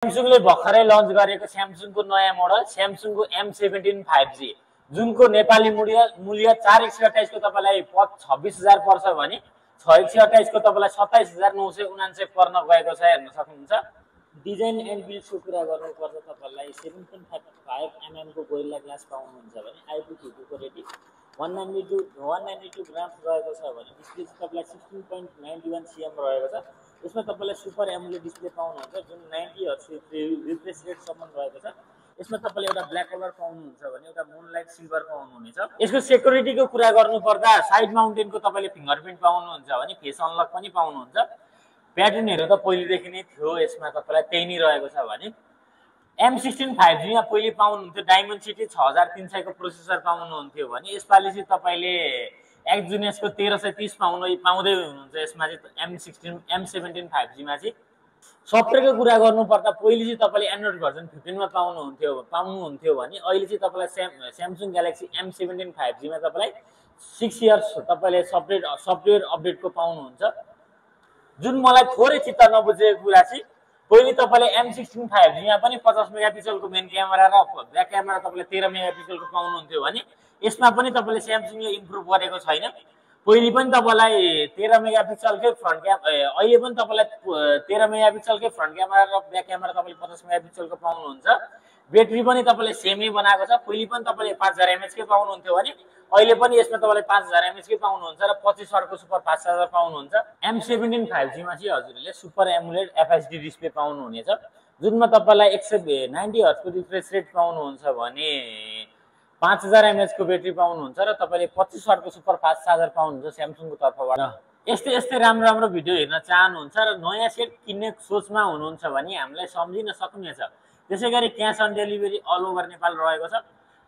स्यामसङले भर्खरै लन्च गरेको स्यामसङको नयाँ मोडल स्यामसङको M17 5G जुनको नेपाली मूल्य 4/128 को तपाईलाई 26,000 पर्छ भने 6/128 को तपाईलाई 27,999 पर्न गएको छ हेर्न सक्नुहुन्छ। डिजाइन एन्ड बिल्डको कुरा गर्नुपर्दा तपाईलाई 7.5 mm को गोरिल्ला ग्लास पाउनुहुन्छ भने IP52 को रेटिङ 192 ग्राम रहेको छ भने डिस्प्ले तपाईलाई 16.91 cm रहेको छ। यसमा तपाईलाई सुपर एमोलेड डिस्प्ले पाउनुहुन्छ जुन 90 हर्ट्ज रिफ्रेश रेट सम्म रहेको छ। यसमा तपाईले एउटा ब्ल्याक कलर पाउनुहुन्छ भने एउटा मुनलाइट सिल्भर पाउनुहुनेछ। यसको सेक्युरिटीको कुरा गर्नुपर्दा साइड माउन्टेनको तपाईले फिंगरप्रिन्ट पाउनुहुन्छ भने फेस अनलक पनि पाउनुहुन्छ। प्याटर्नहरु त पहिलेदेखि नै थियो, यसमा तपाईलाई त्यही नै रहेको छ भने M16 5G मा पहिले पाउनुहुन्थ्यो डायमन्ड सिटी 6300 को प्रोसेसर पाउनुहुन्थ्यो भने यसपालि चाहिँ तपाईले एक्जिनोस को 1330 पाउँदै हुनुहुन्छ। यसमा चाहिँ M17 5G मा चाहिँ सफ्टवेयरको कुरा गर्नुपर्दा पहिले चाहिँ तपाईले एन्ड्रोइड भर्जन 15 मा पाउनुहुन्थ्यो भने अहिले चाहिँ तपाईलाई स्यामसङ ग्यालेक्सी M17 5G मा तपाईलाई 6 इयर्स तपाईले सफ्टवेयर अपडेटको पाउनुहुन्छ। जुन मलाई थोरै चित्त नबुझेको कुरा चाहिँ पहिले तपाईले M16 5G मा पनि 50 मेगापिक्सलको मेन क्यामेरा र ब्याक क्यामेरा तपाईले 13 मेगापिक्सलको पाउनुहुन्थ्यो भने यसमा पनि तपाईले स्यामसङले इम्प्रुभ गरेको छैन। पहिले पनि तपाईलाई 13 मेगापिक्सलकै फ्रन्ट क्यामेरा अहिले पनि तपाईलाई 13 मेगापिक्सलकै फ्रन्ट क्यामेरा र ब्याक क्यामेरा तपाईले 50 मेगापिक्सलको पाउनुहुन्छ। ब्याट्री पनि तपाईले सेमै बनाएको छ। पहिले पनि तपाईले 5000 mAh कै पाउनुहुन्थ्यो भने अहिले पनि यसमा तपाईले 5000 mAh कै पाउनुहुन्छ र 25 वाटको सुपर फास्ट चार्जर पाउनुहुन्छ। M17 5G मा चाहिँ हजुरले सुपर एमोलेड FHD डिस्प्ले पाउनुहुनेछ जुनमा तपाईलाई 190 हर्ट्ज को रिफ्रेश रेट पाउनुहुन्छ भने 5000 mAh को ब्याट्री पाउनुहुन्छ र तपाईले 25 वाटको सुपर फास्ट चार्जर पाउनुहुन्छ स्यामसङको तर्फबाट। यस्तै राम्रो भिडियो हेर्न चाहनुहुन्छ र नयाँ सेट किन्ने सोचमा हुनुहुन्छ भने हामीलाई सम्झिन सक्नुहुनेछ। त्यसैगरी cash on delivery all over Nepal रहेको छ।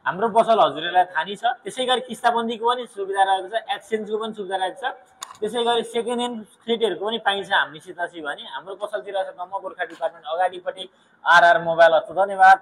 हाम्रो पसल हजुरलाई थाहा नै छ। त्यसैगरी किस्ताबन्दीको पनि सुविधा रहेको छ, एक्सचेन्जको पनि सुविधा रहेको छ। त्यसैगरी सेकेन्ड ह्यान्ड सेटहरुको पनि पाइन्छ हामीसित चाहिँ भने हाम्रो पसलतिर छ नम्बर गोर्खा डिपार्टमेन्ट अगाडिपटि RR मोबाइल। धन्यवाद।